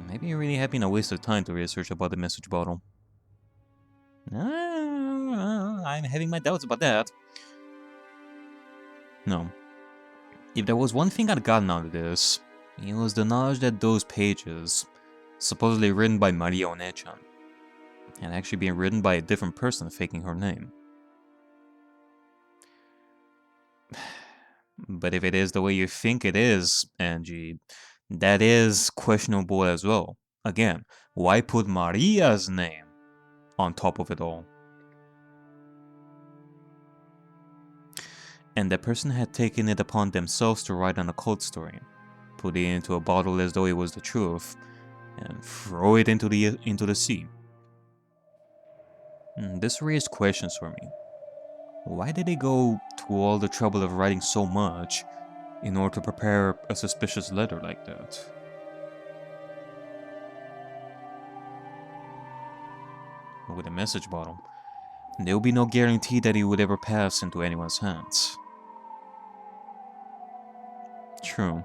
Maybe you really have been a waste of time to research about the message bottle. I'm having my doubts about that. No. If there was one thing I'd gotten out of this, it was the knowledge that those pages, supposedly written by Maria One-chan, had actually been written by a different person faking her name. But if it is the way you think it is, Angie, that is questionable as well. Again, why put Maria's name on top of it all? And the person had taken it upon themselves to write an occult story, put it into a bottle as though it was the truth, and throw it into the sea. This raised questions for me. Why did they go to all the trouble of writing so much in order to prepare a suspicious letter like that? With a message bottle, there would be no guarantee that it would ever pass into anyone's hands. True.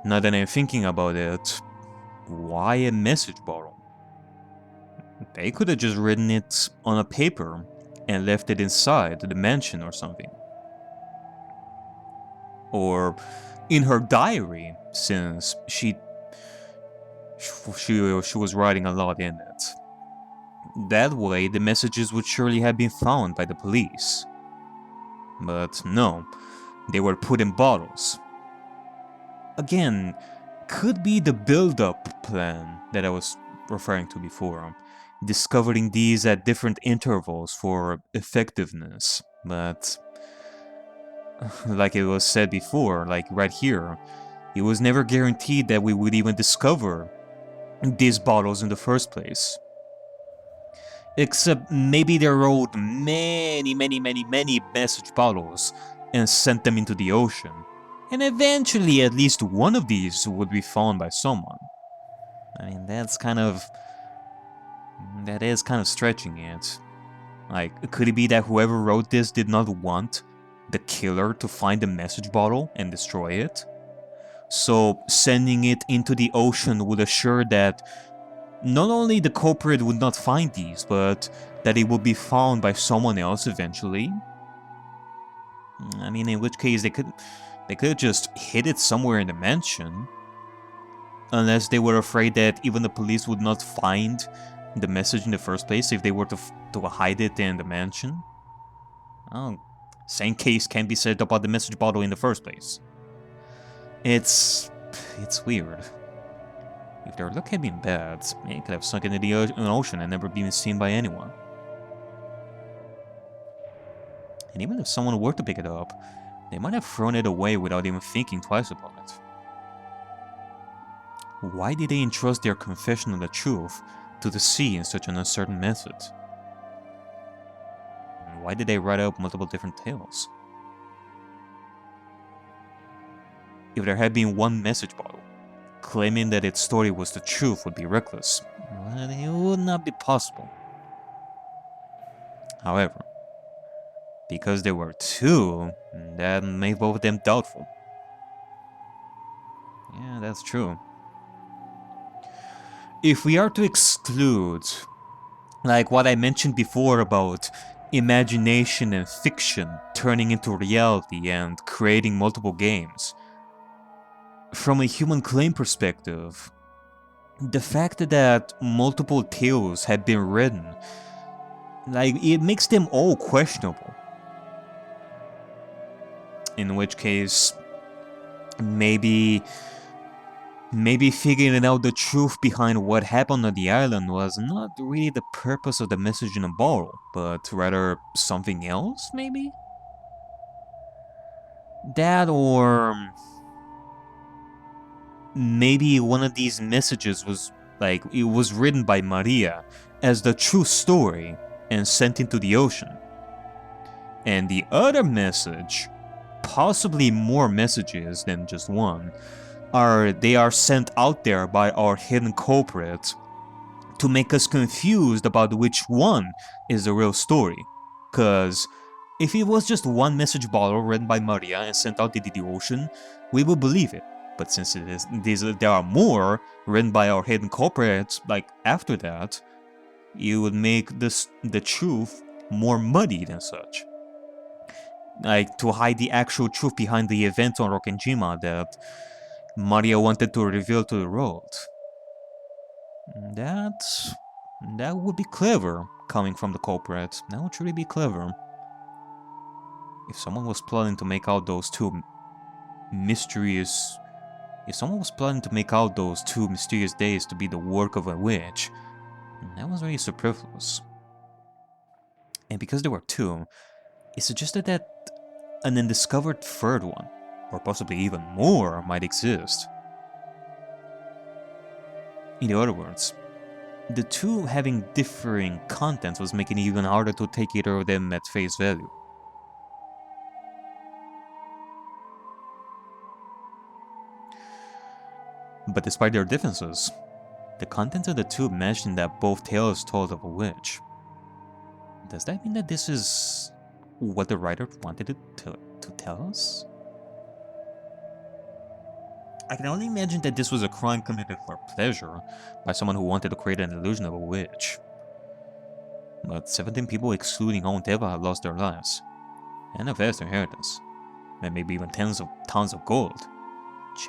Now that I'm thinking about it, why a message bottle? They could have just written it on a paper and left it inside the mansion or something. Or in her diary, since she was writing a lot in it. That way, the messages would surely have been found by the police. But no, they were put in bottles. Again, could be the build-up plan that I was referring to before. Discovering these at different intervals for effectiveness, but like it was said before, like right here, it was never guaranteed that we would even discover these bottles in the first place. Except maybe they wrote many message bottles and sent them into the ocean, and eventually at least one of these would be found by someone. I mean, that is kind of stretching it. Like, could it be that whoever wrote this did not want the killer to find the message bottle and destroy it? So sending it into the ocean would assure that not only the culprit would not find these, but that it would be found by someone else eventually? I mean, in which case they could have just hid it somewhere in the mansion. Unless they were afraid that even the police would not find the message in the first place if they were to hide it in the mansion. Oh, same case can be said about the message bottle in the first place. It's weird. If their luck had been bad, it could have sunk into the ocean and never been seen by anyone. And even if someone were to pick it up, they might have thrown it away without even thinking twice about it. Why did they entrust their confession of the truth to the sea in such an uncertain method? And why did they write out multiple different tales? If there had been one message bottle, claiming that its story was the truth would be reckless, but it would not be possible. However, because there were two, that made both of them doubtful. Yeah, that's true. If we are to exclude, like what I mentioned before about imagination and fiction turning into reality and creating multiple games, from a human claim perspective, the fact that multiple tales had been written, like, it makes them all questionable. In which case, maybe figuring out the truth behind what happened on the island was not really the purpose of the message in a bottle, but rather something else, maybe? That, or maybe one of these messages was, like, it was written by Maria as the true story and sent into the ocean. And the other message, possibly more messages than just one, they are sent out there by our hidden culprit to make us confused about which one is the real story. Cause if it was just one message bottle written by Maria and sent out into the ocean, we would believe it. But since there are more written by our hidden culprits, like after that, it would make the truth more muddied and such. Like, to hide the actual truth behind the event on Rokkenjima that Maria wanted to reveal to the world. That would be clever, coming from the culprit. That would really be clever. If someone was planning to make out those two mysterious... If someone was planning to make out those 2 mysterious days to be the work of a witch, that was really superfluous. And because there were 2, it suggested that an undiscovered 3rd one, or possibly even more, might exist. In other words, the 2 having differing contents was making it even harder to take either of them at face value. But despite their differences, the contents of the 2 mention that both tales told of a witch. Does that mean that this is what the writer wanted it to tell us? I can only imagine that this was a crime committed for pleasure by someone who wanted to create an illusion of a witch. But 17 people excluding Onteva have lost their lives, and a vast inheritance, and maybe even tons of gold,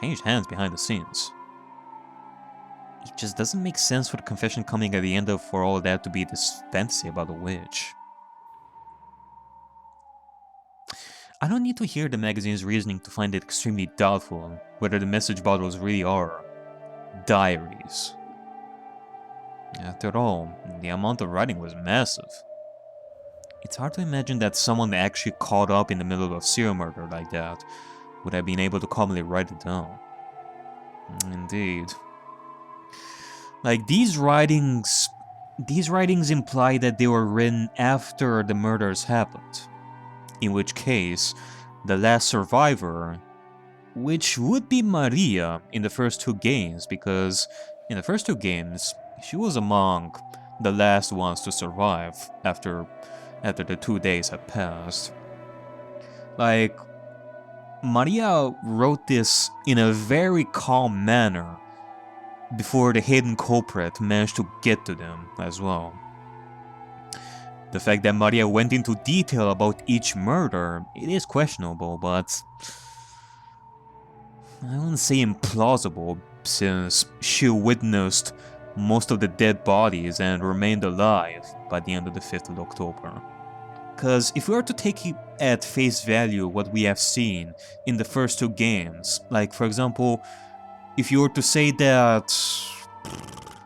changed hands behind the scenes. It just doesn't make sense for the confession coming at the end of for all of that to be this fantasy about a witch. I don't need to hear the magazine's reasoning to find it extremely doubtful whether the message bottles really are diaries. After all, the amount of writing was massive. It's hard to imagine that someone actually caught up in the middle of a serial murder like that would have been able to calmly write it down. Indeed. Like, these writings imply that they were written after the murders happened. In which case, the last survivor, which would be Maria in the first 2 games, because in the first 2 games, she was among the last ones to survive after the 2 days had passed. Like, Maria wrote this in a very calm manner before the hidden culprit managed to get to them as well. The fact that Maria went into detail about each murder, it is questionable, but I wouldn't say implausible, since she witnessed most of the dead bodies and remained alive by the end of the 5th of October. Because if we were to take it at face value what we have seen in the first 2 games, like for example, if you were to say that,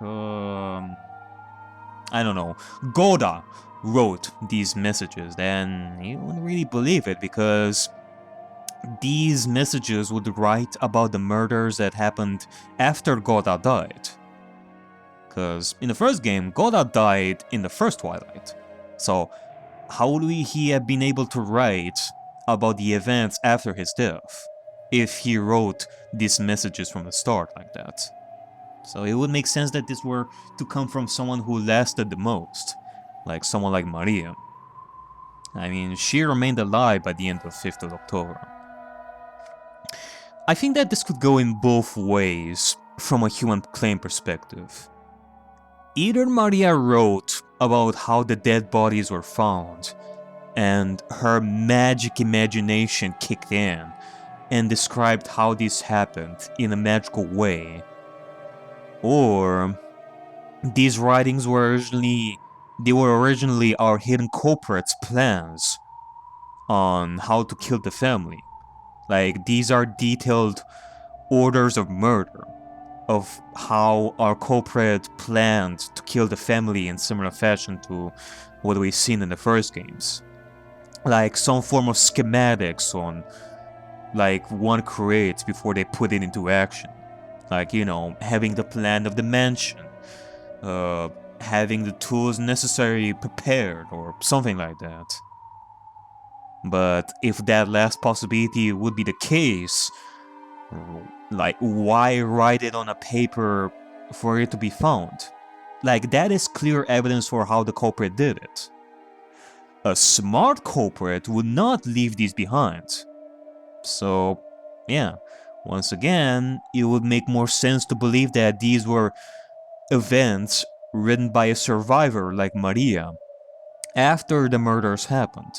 I don't know, Goda wrote these messages, then you wouldn't really believe it, because these messages would write about the murders that happened after Goda died. Because in the first game, Goda died in the first Twilight. So how would he have been able to write about the events after his death if he wrote these messages from the start like that? So it would make sense that this were to come from someone who lasted the most, like someone like Maria. I mean, she remained alive by the end of 5th of October. I think that this could go in both ways from a human claim perspective. Either Maria wrote about how the dead bodies were found, and her magic imagination kicked in and described how this happened in a magical way, or these writings were originally our hidden culprit's plans on how to kill the family. Like, these are detailed orders of murder, of how our culprit planned to kill the family in similar fashion to what we've seen in the first games. Like, some form of schematics on, like, one creates before they put it into action. Like, you know, having the plan of the mansion, having the tools necessary prepared, or something like that. But if that last possibility would be the case, like, why write it on a paper for it to be found? Like, that is clear evidence for how the culprit did it. A smart culprit would not leave these behind. So, yeah, Once again, it would make more sense to believe that these were events written by a survivor like Maria after the murders happened.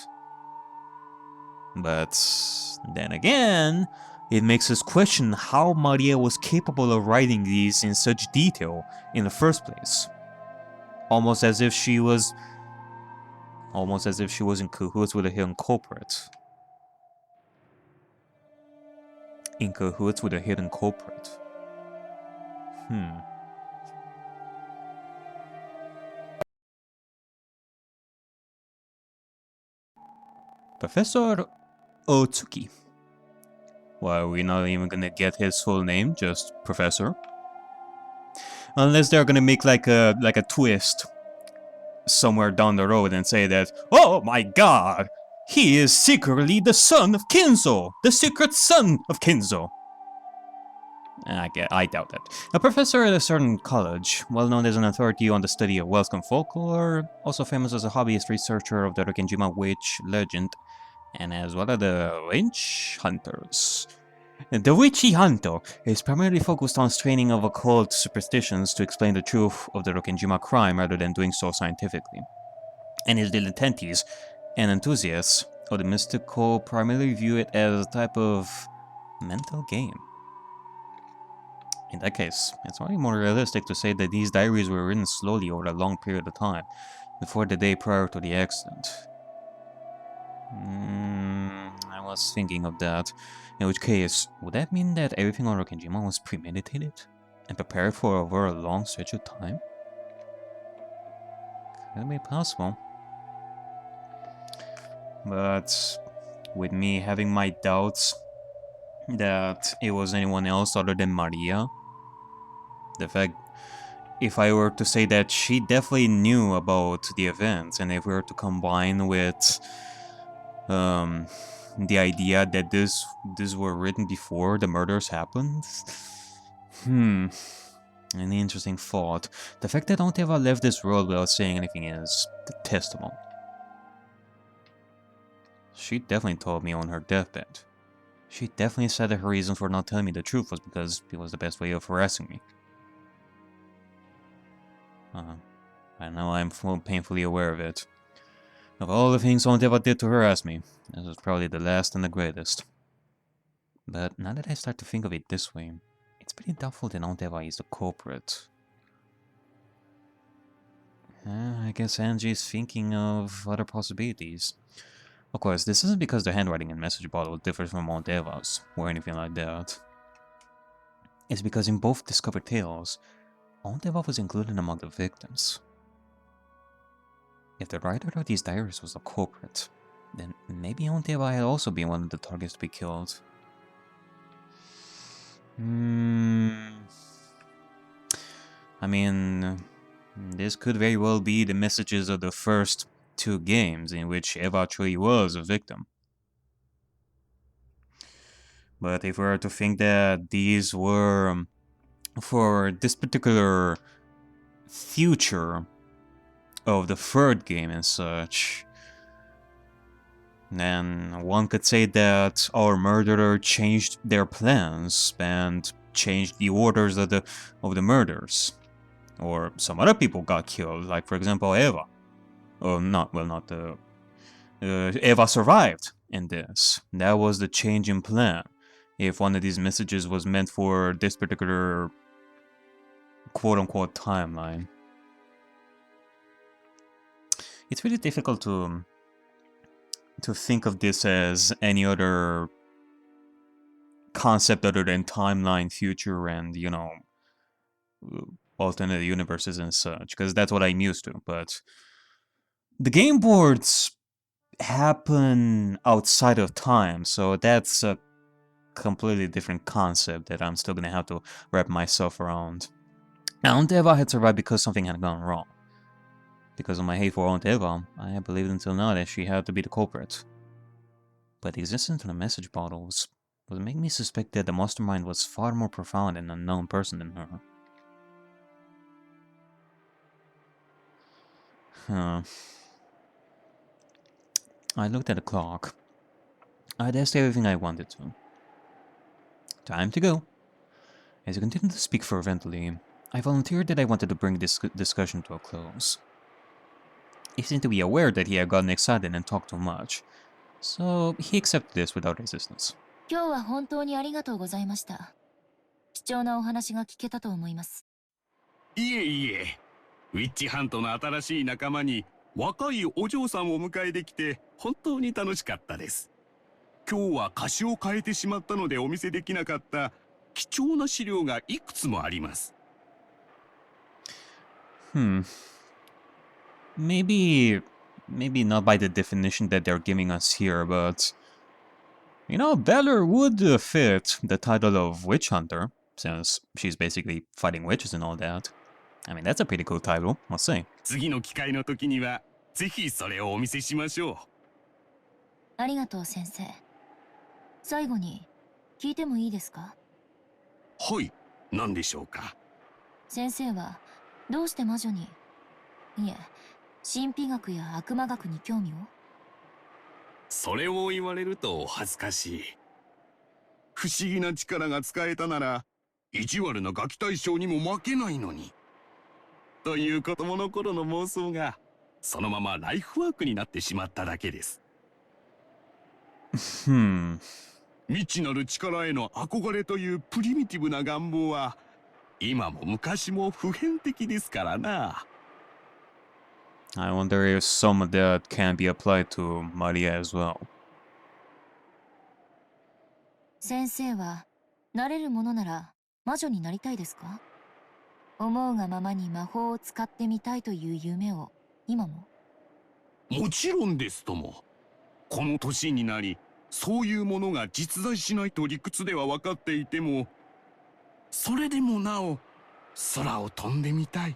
But then again, it makes us question how Maria was capable of writing these in such detail in the first place. Almost as if she was in cahoots with a hidden culprit. In cahoots with a hidden culprit. Professor Otsuki. Well, we're not even gonna get his full name, just Professor. Unless they're gonna make like a twist somewhere down the road and say that, oh my god, he is secretly the son of Kinzo, the secret son of Kinzo. I doubt that. A professor at a certain college, well known as an authority on the study of Welcome folklore, also famous as a hobbyist researcher of the Rokenjima witch legend, and as one of the witch hunters. The Witchy Hunter is primarily focused on straining of occult superstitions to explain the truth of the Rokenjima crime rather than doing so scientifically. And his dilettantes and enthusiasts of the mystical primarily view it as a type of mental game. In that case, it's only more realistic to say that these diaries were written slowly over a long period of time, before the day prior to the accident. I was thinking of that. In which case, would that mean that everything on Rokenjima was premeditated and prepared for over a long stretch of time? Could be possible. But with me having my doubts that it was anyone else other than Maria, the fact, if I were to say that she definitely knew about the events, and if we were to combine with the idea that this were written before the murders happened, an interesting thought. The fact that Onteva left this world without saying anything is detestable. She definitely told me on her deathbed. She definitely said that her reason for not telling me the truth was because it was the best way of harassing me. I know I'm painfully aware of it. Of all the things Onteva did to harass me, this was probably the last and the greatest. But now that I start to think of it this way, it's pretty doubtful that Onteva is the culprit. I guess Angie's thinking of other possibilities. Of course, this isn't because the handwriting and message bottle differs from Onteva's, or anything like that. It's because in both discovered tales, Onteva was included among the victims. If the writer of these diaries was the culprit, then maybe Onteva had also been one of the targets to be killed. I mean, this could very well be the messages of the first two games in which Eva truly was a victim. But if we were to think that these were for this particular future of the third game and such, then one could say that our murderer changed their plans and changed the orders of the murders. Or some other people got killed, like for example Eva. Eva survived in this. That was the change in plan. If one of these messages was meant for this particular quote-unquote timeline. It's really difficult to think of this as any other concept other than timeline, future, and, you know, alternate universes and such, because that's what I'm used to. But the game boards happen outside of time, so that's a completely different concept that I'm still gonna have to wrap myself around. Now, Onteva had survived because something had gone wrong. Because of my hate for Onteva, I had believed until now that she had to be the culprit. But the existence of the message bottles was making me suspect that the mastermind was far more profound and unknown person than her. I looked at the clock. I'd asked everything I wanted to. Time to go. As you continue to speak fervently, I volunteered that I wanted to bring this discussion to a close. He seemed to be aware that he had gotten excited and talked too much, so he accepted this without resistance. 今日は本当にありがとうございました。貴重なお話が聞けたと思います。いえいえ、ウィッチハントの新しい仲間に若いお嬢さんを迎えできて本当に楽しかったです。今日は歌詞を変えてしまったのでお見せできなかった貴重な資料がいくつもあります。Maybe not by the definition that they're giving us here, but you know, Valor would fit the title of Witch Hunter, since she's basically fighting witches and all that. I mean, that's a pretty cool title, I'll say. 次の機会の時にはぜひそれをお見せしましょう。ありがとう先生。最後に聞いてもいいですか？はい、何でしょうか。先生はどうして魔女に、いえ、神秘学や悪魔学に興味を？それを言われるとお恥ずかしい。不思議な力が使えたなら意地悪なガキ大将にも負けないのに。という子供の頃の妄想がそのままライフワークになってしまっただけです。未知なる力への憧れというプリミティブな願望は今も昔も普遍的ですからな。I wonder if some of that can be applied to Maria as well. 先生はなれるものなら魔女になりたいですか？思うがままに魔法を使ってみたいという夢を今も？もちろんですとも。この年になりそういうものが実在しないと理屈では分かっていても、それでもなお空を飛んでみたい、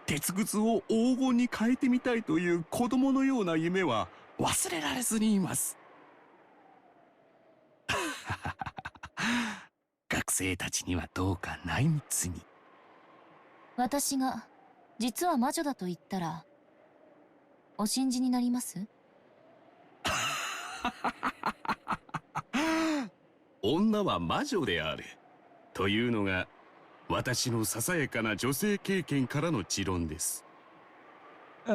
鉄くずを黄金に変えてみたいという子供のような夢は忘れられずにいます。学生たちにはどうか内密に。私が実は魔女だと言ったらお信じになります？女は魔女であるというのが私のささやかな女性経験からの持論です。I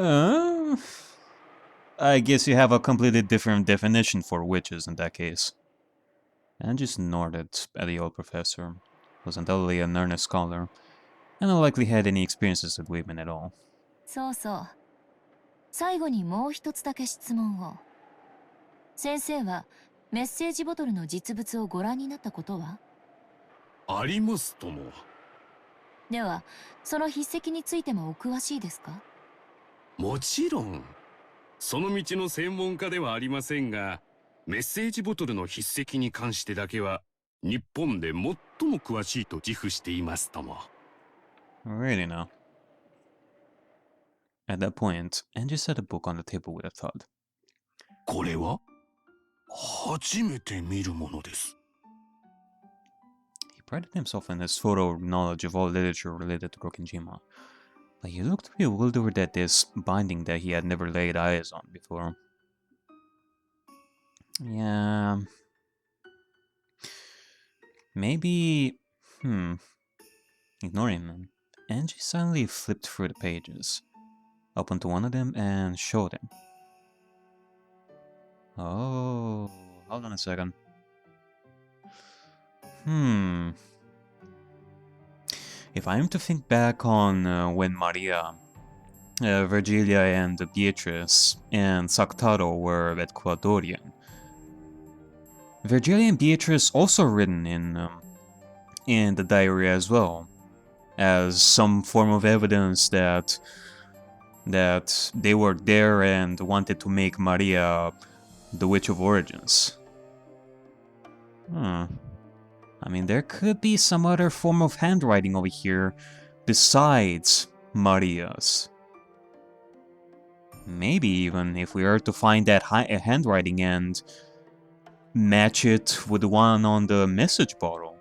guess you have a completely different definition for witches in that case. And just nodded at the old professor, who was undoubtedly an earnest scholar, and unlikely had any experiences with women at all. そうそう。最後にもう一つだけ質問を。先生はメッセージボトルの実物をご覧になったことは？ありますとも。では、その筆跡についてもお詳しいですか？もちろん。その道の専門家ではありませんが、メッセージボトルの筆跡に関してだけは日本で最も詳しいと自負していますとも。Really now. At that point, Angie set a book on the table with a thud. これは初めて見るものです。He prided himself in his thorough knowledge of all literature related to Rokkenjima, but he looked bewildered at this binding that he had never laid eyes on before. Yeah... Maybe... Ignoring him, Angie silently flipped through the pages, opened to one of them, and showed him. Oh... Hold on a second. If I'm to think back on when Maria, Virgilia and Beatrice, and Sactaro were at Quadorian, Virgilia and Beatrice also written in the diary as well, as some form of evidence that they were there and wanted to make Maria the Witch of Origins. I mean, there could be some other form of handwriting over here besides Maria's. Maybe even if we are to find that handwriting and match it with the one on the message bottle.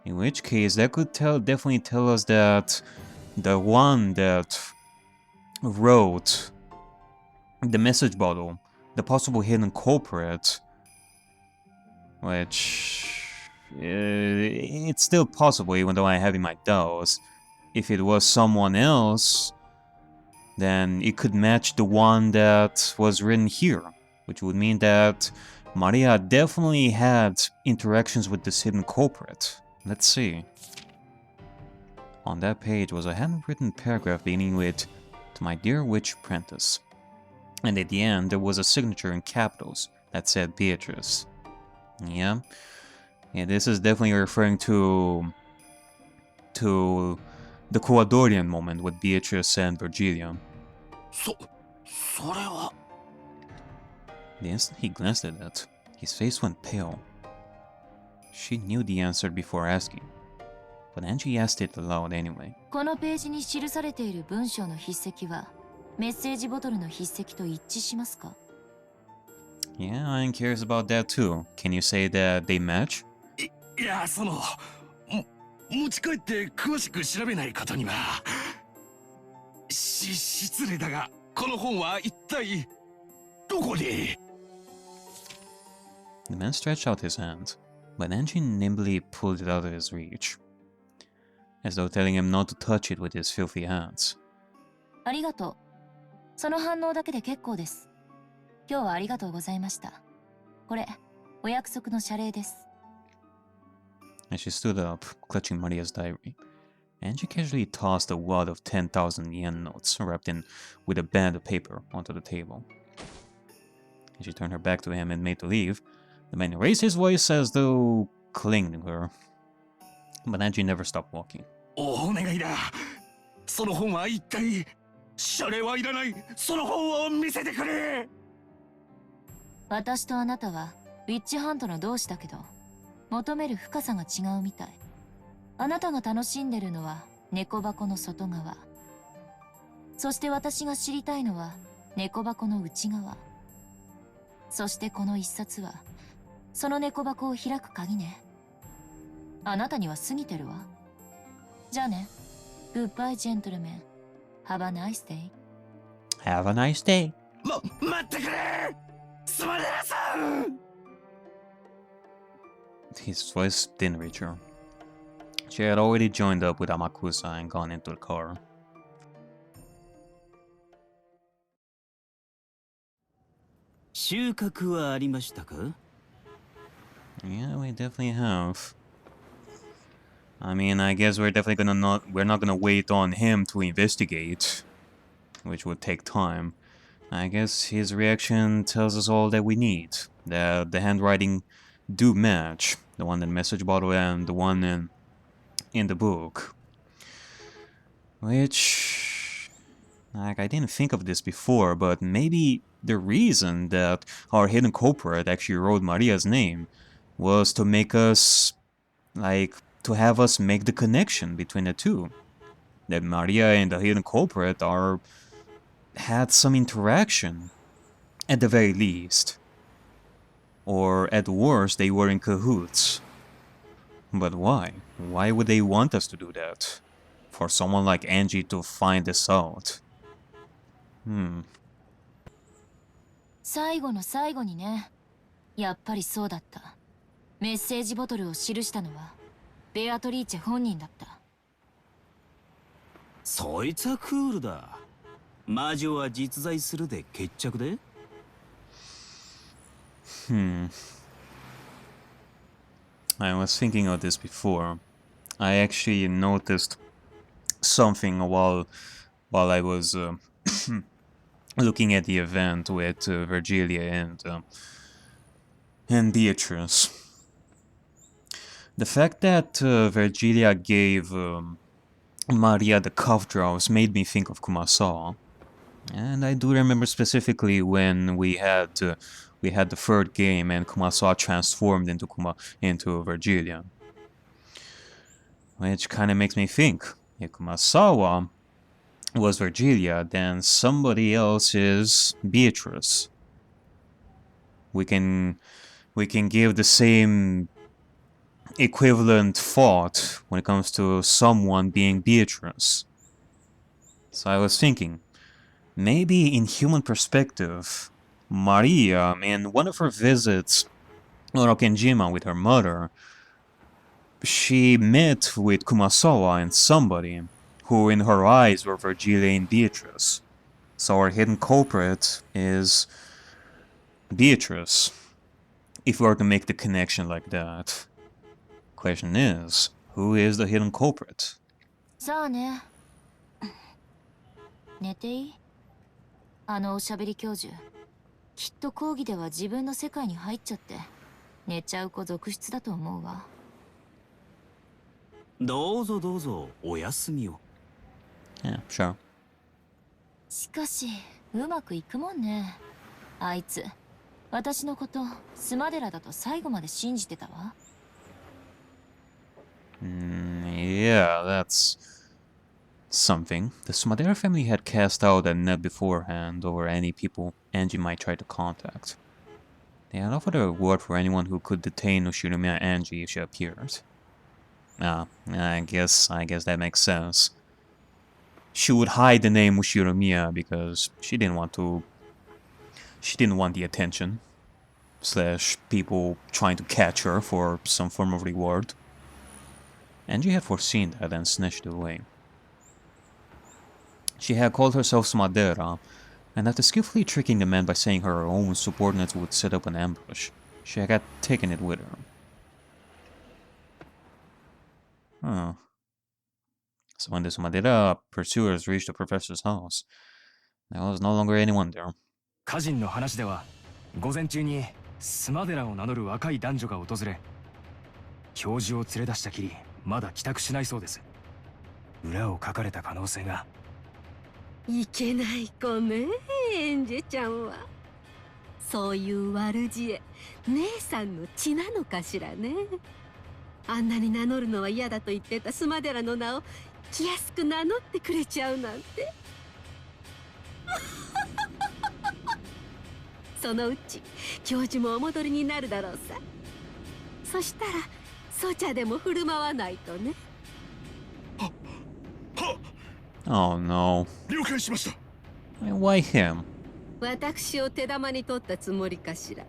In which case, that could definitely tell us that the one that wrote the message bottle, the possible hidden culprit, which it's still possible, even though I have my doubts. If it was someone else, then it could match the one that was written here, which would mean that Maria definitely had interactions with this hidden culprit. Let's see. On that page was a handwritten paragraph beginning with, "To my dear witch apprentice." And at the end, there was a signature in capitals that said Beatrice. Yeah, this is definitely referring to the Coadorian moment with Beatrice and Virgilia. それは The instant he glanced at it, his face went pale. She knew the answer before asking, but Angie asked it aloud anyway. このページに記されている文章の筆跡はメッセージボトルの筆跡と一致しますか？ Yeah, I'm curious about that too. Can you say that they match? いや持ち帰って詳しく調べないことには失礼だがこの本は一体どこで The man stretched out his hand, but Angie nimbly pulled it out of his reach, as though telling him not to touch it with his filthy hands. ありがとう。その反応だけで結構です。今日はありがとうございました。これ、お約束の謝礼です。As she stood up, clutching Maria's diary, Angie casually tossed a wad of 10,000 yen notes wrapped in with a band of paper onto the table. As she turned her back to him and made to leave, the man raised his voice as though clinging to her. But Angie never stopped walking. お願いだ。その本は一体謝礼はいらない。その本を見せてくれ。私とあなたはウィッチハントの同志だけど、求める深さが違うみたい。あなたが楽しんでるのは猫箱の外側。そして私が知りたいのは猫箱の内側。そしてこの一冊はその猫箱を開く鍵ね。あなたには過ぎてるわ。じゃあね。Goodbye, gentlemen. Have a nice day. Have a nice day. 待ってくれ。スマレラさん。His voice didn't reach her. She had already joined up with Amakusa and gone into the car. 収穫はありましたか? Yeah, we definitely have. I mean, I guess we're not gonna wait on him to investigate, which would take time. I guess his reaction tells us all that we need. That the handwriting do match, the one in the message bottle and the one in the book. Which, like, I didn't think of this before, but maybe the reason that our hidden culprit actually wrote Maria's name was to make us, like, to have us make the connection between the two. That Maria and the hidden culprit had some interaction, at the very least. Or at worst, they were in cahoots. But why? Why would they want us to do that? For someone like Angie to find this out? 最後の最後にね。やっぱりそうだった。メッセージボトルを記したのはベアトリーチェ本人だった。そいつはクールだ。魔女は実在するで決着で? I was thinking of this before. I actually noticed something while I was looking at the event with Virgilia and Beatrice. The fact that Virgilia gave Maria the cough drops made me think of Kumasawa. And I do remember specifically when we had the third game and Kumasawa transformed into Virgilia. Which kind of makes me think, if Kumasawa was Virgilia, then somebody else is Beatrice. We can give the same equivalent thought when it comes to someone being Beatrice. So I was thinking, maybe in human perspective, Maria, in one of her visits on Okenjima with her mother, she met with Kumasawa and somebody who in her eyes were Virgilia and Beatrice. So our hidden culprit is Beatrice, if we were to make the connection like that. Question is, who is the hidden culprit? さあね。寝ていい？あのおしゃべり教授。きっと講義では自分の世界に入っちゃって寝ちゃう子続出だと思うわ。どうぞどうぞお休みを。Yeah, sure. しかしうまくいくもんね。あいつ私のことスマデラだと最後まで信じてたわ。Yeah, that's something. The Sumadera family had cast out a net beforehand over any people Angie might try to contact. They had offered a reward for anyone who could detain Ushirumi and Angie if she appeared. I guess that makes sense. She would hide the name Ushirumi because she didn't want the attention / people trying to catch her for some form of reward. Angie had foreseen that and snatched it away. She had called herself Sumadera, and after skillfully tricking the man by saying her own subordinates would set up an ambush, she had taken it with her. Huh. So when the Sumadera pursuers reached the professor's house, there was no longer anyone there. 家人の話では午前中にスマデラを名乗る若い男女が訪れ教授を連れ出したきりまだ帰宅しないそうです。裏をかかれた可能性が。いけない子ねエンジェちゃんは。そういう悪知恵姉さんの血なのかしらね。あんなに名乗るのは嫌だと言ってたスマデラの名を気安く名乗ってくれちゃうなんて。そのうち教授もお戻りになるだろうさ。そしたらソチャでも振る舞わないとね。Oh no. 了解しました。Why him? 私を手玉に取ったつもりかしら。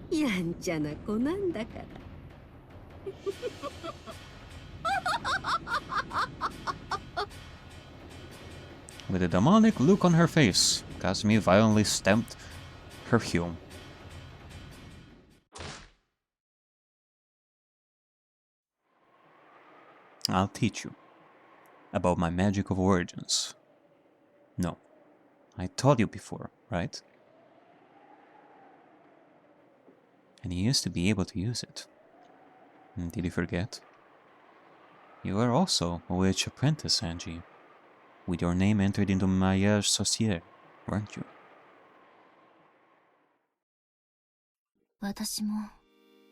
やんちゃな子なんだから。With a demonic look on her face, Kasumi violently stamped her heel. I'll teach you about my magic of origins. No, I taught you before, right? And you used to be able to use it. Did you forget? You are also a witch apprentice, Angie. With your name entered into Mariage Sorcière, weren't you? 私も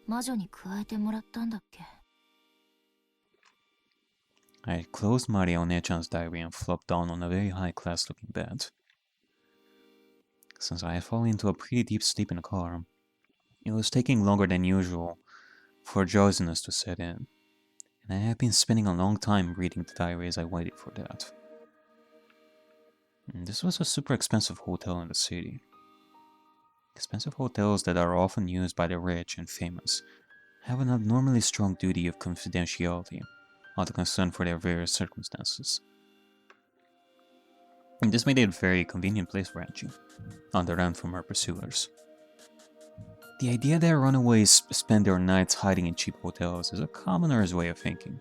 魔女に加えてもらったんだっけ。I closed Maria One-chan's diary and flopped down on a very high-class looking bed. Since I had fallen into a pretty deep sleep in the car, it was taking longer than usual for drowsiness to set in, and I had been spending a long time reading the diary as I waited for that. This was a super expensive hotel in the city. Expensive hotels that are often used by the rich and famous have an abnormally strong duty of confidentiality out of concern for their various circumstances. And this made it a very convenient place for Angie, on the run from her pursuers. The idea that runaways spend their nights hiding in cheap hotels is a commoner's way of thinking.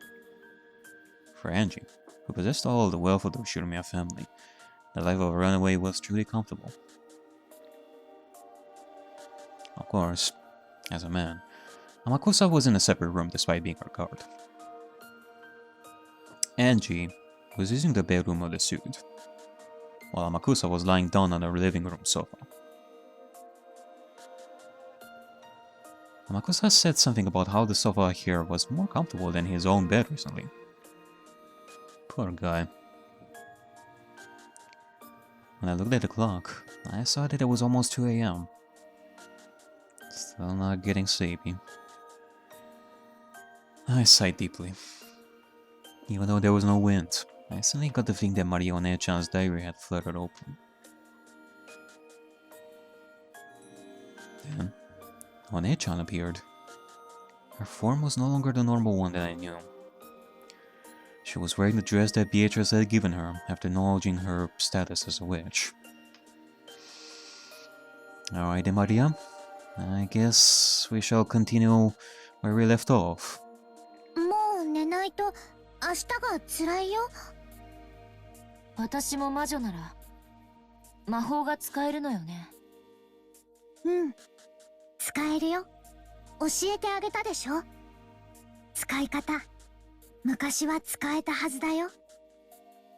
For Angie, who possessed all the wealth of the Ushirumi family, the life of a runaway was truly comfortable. Of course, as a man, Amakusa was in a separate room despite being her guard. Angie was using the bedroom of the suit, while Amakusa was lying down on the living room sofa. Amakusa said something about how the sofa here was more comfortable than his own bed recently. Poor guy. When I looked at the clock, I saw that it was almost 2 AM. Still not getting sleepy. I sighed deeply. Even though there was no wind, I suddenly got the feeling that Maria One-chan's diary had fluttered open. Then, One-chan appeared. Her form was no longer the normal one that I knew. She was wearing the dress that Beatrice had given her after acknowledging her status as a witch. Alright then, Maria. I guess we shall continue where we left off. もう寝ないと明日が辛いよ。私も魔女なら魔法が使えるのよね。うん、使えるよ。教えてあげたでしょ。使い方、昔は使えたはずだよ。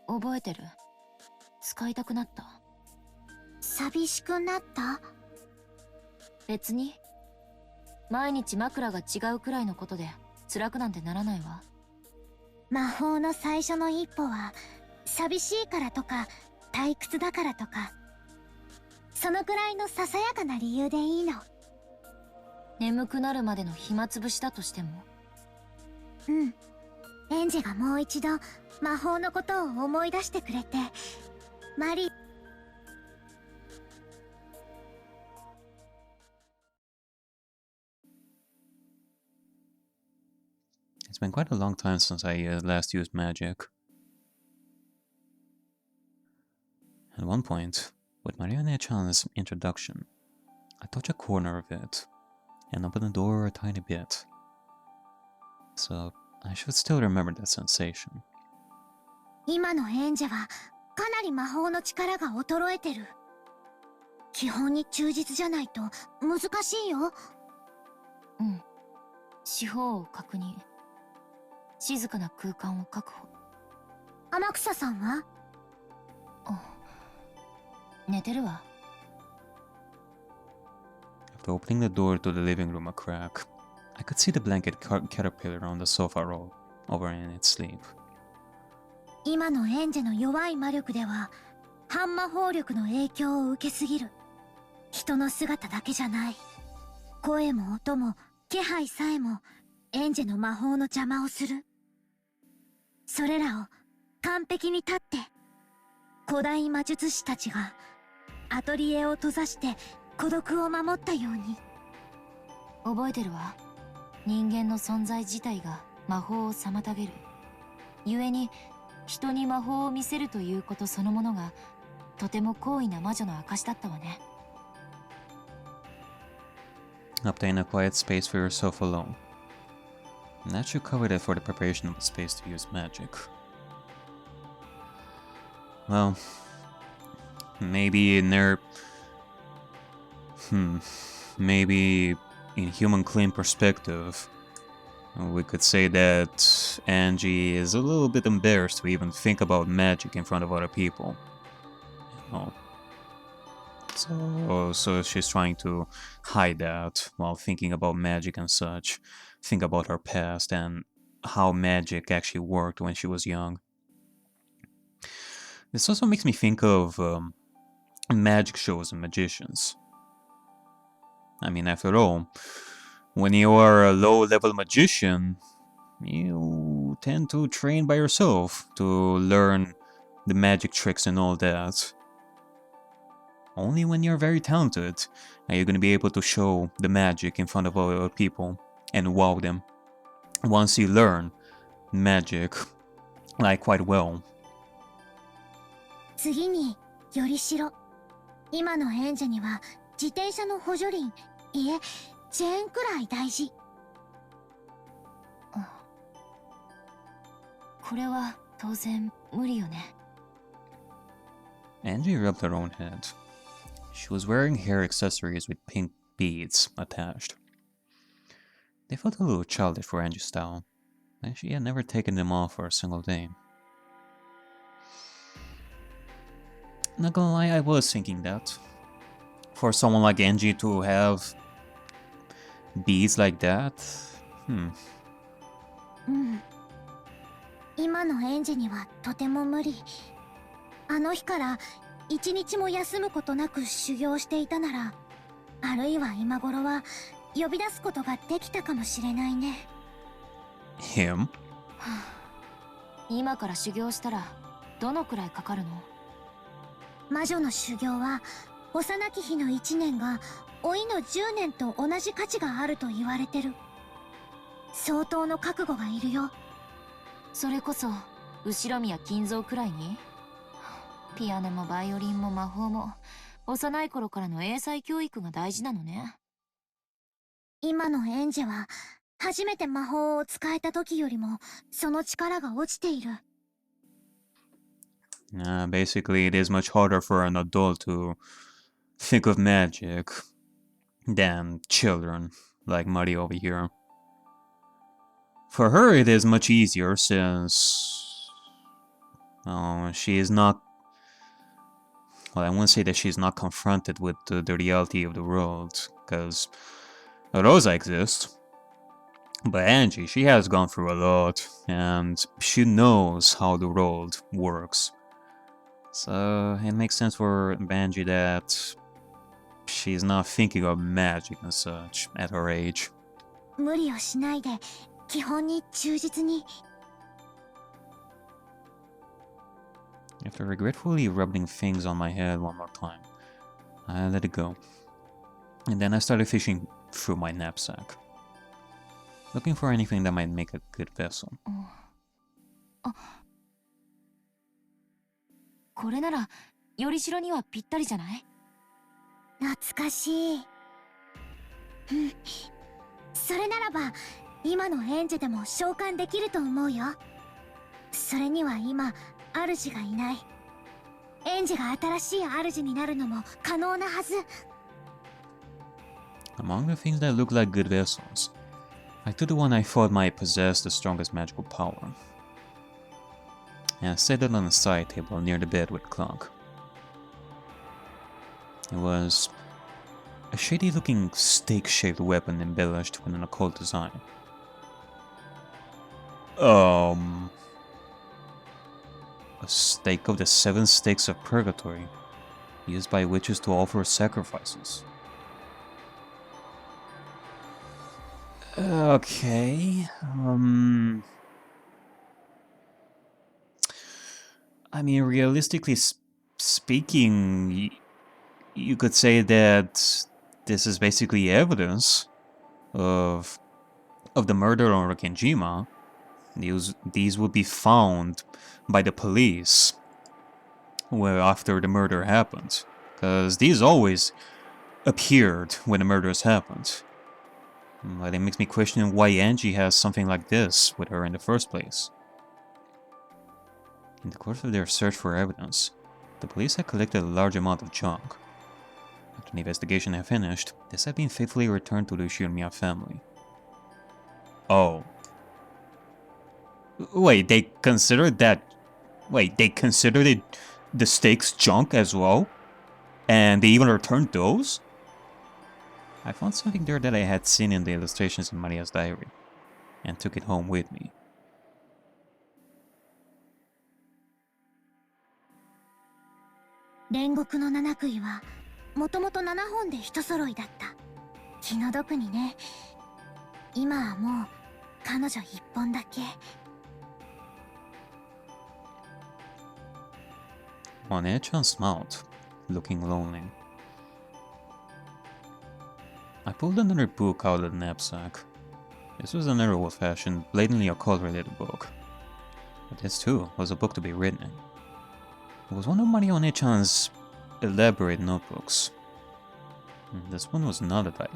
覚えてる。使いたくなった。寂しくなった？別に。毎日枕が違うくらいのことで辛くなんてならないわ。魔法の最初の一歩は寂しいからとか退屈だからとか、そのくらいのささやかな理由でいいの。眠くなるまでの暇つぶしだとしても。うん。エンジェがもう一度魔法のことを思い出してくれて、マリー。It's been quite a long time since I last used magic. At one point, with Marianne-chan's introduction, I touched a corner of it and opened the door a tiny bit. So I should still remember that sensation. 今のエンジェはかなり魔法の力が衰えてる。基本に忠実じゃないと難しいよ。うん。四方を確認。静かな空間を確保。天草さんは？寝てるわ。After opening the door to the living room a crack, I could see the blanket caterpillar on the sofa roll over in its sleep. 今のエンジェの弱い魔力では半魔法力の影響を受けすぎる。人の姿だけじゃない。声も音も気配さえもエンジェの魔法の邪魔をする。それらを完璧に立って古代魔術師たちがアトリエを閉ざして孤独を守ったように。覚えてるわ。人間の存在自体が魔法を妨げる。故に人に魔法を見せるということそのものがとても高位な魔女の証だったわね。Obtain a quiet space for yourself alone. That should cover it for the preparation of the space to use magic. Well, maybe in their... maybe in human clean perspective, we could say that Angie is a little bit embarrassed to even think about magic in front of other people. You know. So she's trying to hide that while thinking about magic and such. Think about her past and how magic actually worked when she was young. This also makes me think of magic shows and magicians. I mean, after all, when you are a low-level magician, you tend to train by yourself to learn the magic tricks and all that. Only when you're very talented are you going to be able to show the magic in front of other people and wow them. Once you learn magic, like quite well. 次によりしろ。今のエンジェには自転車の補助輪、いえチェーンくらい大事。これは当然無理よね。Angie rubbed her own head. She was wearing hair accessories with pink beads attached. They felt a little childish for Angie's style, and she had never taken them off for a single day. Not gonna lie, I was thinking that. For someone like Angie to have beads like that, 今のエンジェにはとても無理。あの日から一日も休むことなく修行していたなら、あるいは今頃は呼び出すことができたかもしれないね。Him? 今から修行したらどのくらいかかるの？魔女の修行は幼き日の1年が老いの10年と同じ価値があると言われてる。相当の覚悟がいるよ。それこそ後ろ宮金蔵くらいに。ピアノもバイオリンも魔法も幼い頃からの英才教育が大事なのね。今のエンジェは初めて魔法を使えた時よりもその力が落ちている。Basically, it is much harder for an adult to think of magic than children, like Maria over here. For her, it is much easier since she is not. Well, I won't say that she's not confronted with the reality of the world, because Rosa exists. But Angie, she has gone through a lot, and she knows how the world works. So it makes sense for Angie that she's not thinking of magic and such at her age. 無理をしないで基本に忠実に。 After regretfully rubbing things on my head one more time, I let it go. And then I started fishing through my knapsack, looking for anything that might make a good vessel. これならよりしろにはぴったりじゃない？懐かしい。それならば今のエンジェでも召喚できると思うよ。それには今主がいない。エンジェが新しい主になるのも可能なはず。 Among the things that look like good vessels, I took the one I thought might possess the strongest magical power, and set it on a side table near the bed with a clock. It was a shady-looking stake-shaped weapon embellished with an occult design. A stake of the 7 stakes of purgatory, used by witches to offer sacrifices. Okay, I mean, realistically speaking, you could say that this is basically evidence of the murder on Rakenjima. These would be found by the police after the murder happened, because these always appeared when the murders happened. But it makes me question why Angie has something like this with her in the first place. In the course of their search for evidence, the police had collected a large amount of junk. After the investigation had finished, this had been faithfully returned to the Ushirimiya family. Oh. Wait, they considered that... Wait, they considered it the stakes junk as well? And they even returned those? I found something there that I had seen in the illustrations in Maria's diary, and took it home with me. 煉獄の七杭はもともと7本で一揃いだった。気の毒にね。今はもう彼女1本だけ。One-Chan smiled, looking lonely. I pulled another book out of the knapsack. This was another old-fashioned, blatantly occult-related book. But this too was a book to be written in. It was one of Maria One-Chan's elaborate notebooks. This one was not a diary.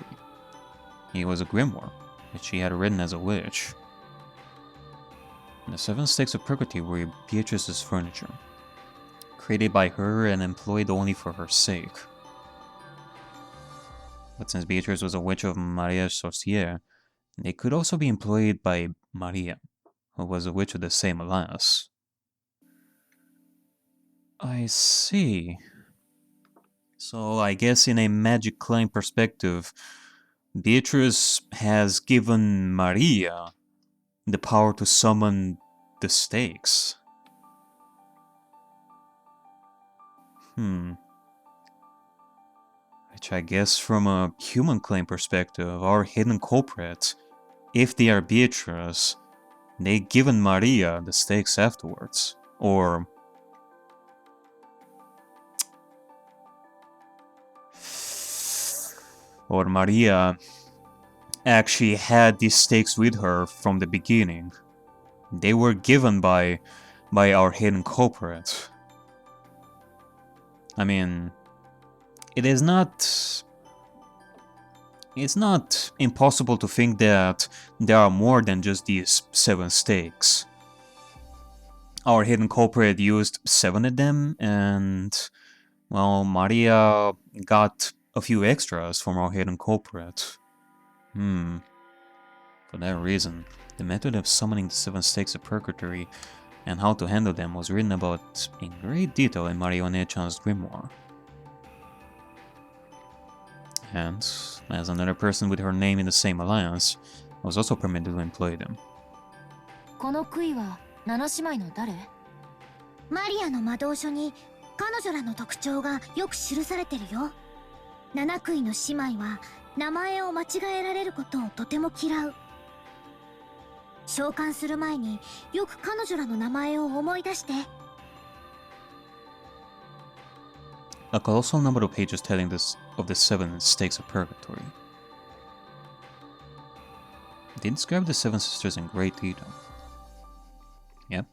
It was a grimoire, which she had written as a witch. The 7 stakes of purgatory were Beatrice's furniture, created by her and employed only for her sake. But since Beatrice was a witch of Maria's sorcière, they could also be employed by Maria, who was a witch of the same alliance. I see. So I guess in a magic claim perspective, Beatrice has given Maria the power to summon the stakes. Which I guess from a human claim perspective, our hidden culprit, if they are Beatrice, they given Maria the stakes afterwards. Or Maria actually had these stakes with her from the beginning. They were given by our hidden culprit. I mean, it's not impossible to think that there are more than just these 7 stakes. Our hidden culprit used 7 of them, and, well, Maria got a few extras from our hidden culprit. For that reason, the method of summoning the 7 stakes of purgatory and how to handle them was written about in great detail in Maria One-chan's grimoire. And, as another person with her name in the same alliance, I was also permitted to employ them. この杭は7姉妹の誰？マリアの魔導書に彼女らの特徴がよく記されてるよ。七杭の姉妹は名前を間違えられることをとても嫌う。召喚する前によく彼女らの名前を思い出して。A colossal number of pages telling this of the 7 stakes of purgatory. They describe the 7 sisters in great detail. Yep,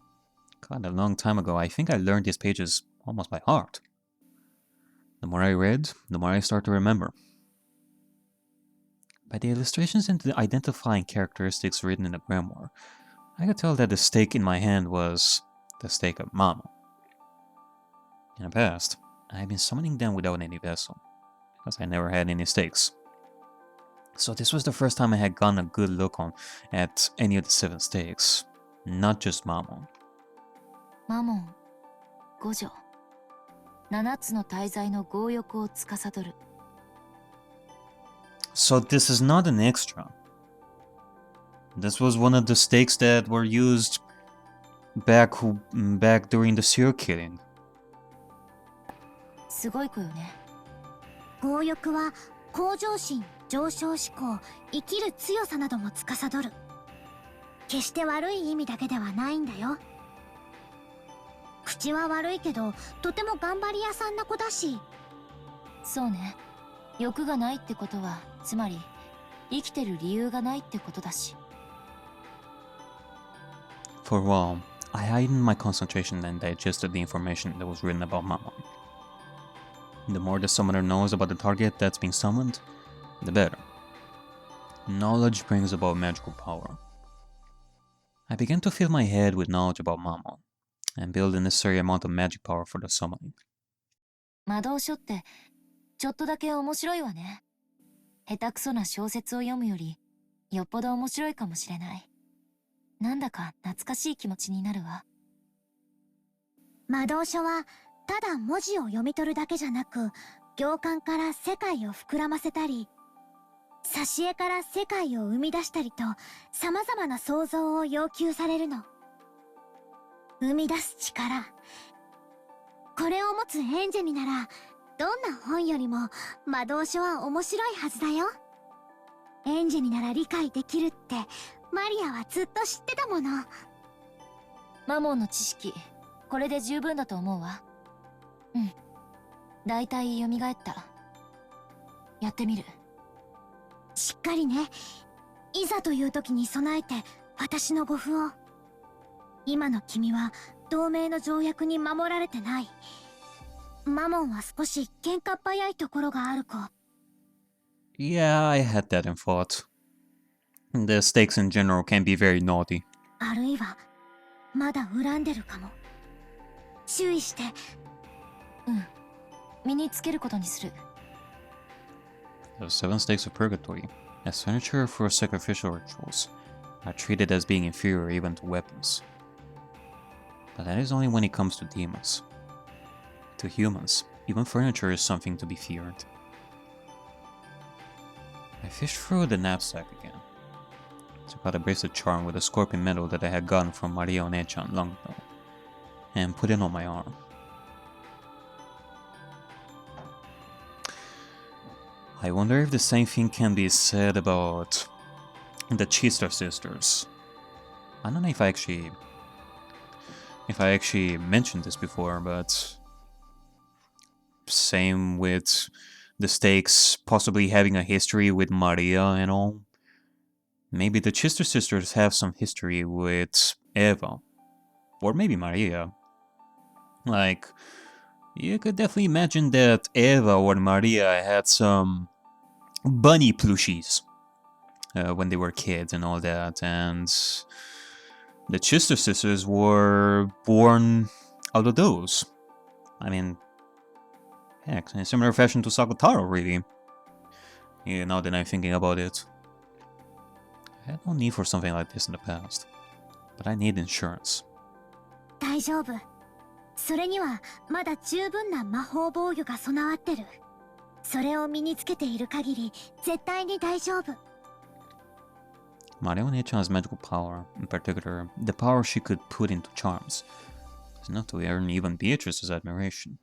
quite a long time ago. I think I learned these pages almost by heart. The more I read, the more I start to remember. By the illustrations and the identifying characteristics written in the grimoire, I could tell that the stake in my hand was the stake of Mama. In the past, I had been summoning them without any vessel, because I never had any stakes. So this was the first time I had gotten a good look at any of the 7 stakes, not just Mamon. マモン、五女、7つの大罪の強欲を司る。So this is not an extra. This was one of the stakes that were used back during the serial killing. すごい子よね。強欲は向上心、上昇志向、生きる強さなども司る。決して悪い意味だけではないんだよ。口は悪いけどとても頑張り屋さんな子だし。そうね。欲がないってことはつまり生きてる理由がないってことだし。For a while, I heightened my concentration and digested the information that was written about Mamon. The more the summoner knows about the target that's being summoned, the better. Knowledge brings about magical power. I began to fill my head with knowledge about Mamon, and build the necessary amount of magic power for the summoning. 魔導書ってちょっとだけ面白いわね。下手くそな小説を読むよりよっぽど面白いかもしれない。なんだか懐かしい気持ちになるわ。魔導書はただ文字を読み取るだけじゃなく、行間から世界を膨らませたり、挿絵から世界を生み出したりと、様々な想像を要求されるの。生み出す力。これを持つエンジェになら、どんな本よりも魔導書は面白いはずだよ。エンジェになら理解できるってマリアはずっと知ってたもの。マモンの知識、これで十分だと思うわ。うん。だいたい蘇った。やってみる。しっかりね。いざという時に備えて私の護符を。今の君は同盟の条約に守られてない。マモンは少し喧嘩っ早いところがある子。Yeah, I had that in thought. The stakes in general can be very naughty. あるいはまだ恨んでるかも。注意して。うん。身につけることにする。The 7 stakes of purgatory, as furniture for sacrificial rituals, are treated as being inferior even to weapons. But that is only when it comes to demons. To humans, even furniture is something to be feared. I fished through the knapsack again. Took out a bracelet charm with a scorpion medal that I had gotten from Maria One-chan long ago, and put it on my arm. I wonder if the same thing can be said about the Chista sisters. I don't know if I actually mentioned this before, but same with the stakes possibly having a history with Maria and all. Maybe the Chister sisters have some history with Eva. Or maybe Maria. Like, you could definitely imagine that Eva or Maria had some bunny plushies when they were kids and all that, and the Chister sisters were born out of those. I mean, heck, in a similar fashion to Sakutaro, really. Yeah, now that I'm thinking about it. I had no need for something like this in the past, but I need insurance. 大丈夫。それにはまだ十分な魔法防御が備わってる。それを身につけている限り絶対に大丈夫。Maria-chan has magical power, in particular, the power she could put into charms. It's enough to earn even Beatrice's admiration.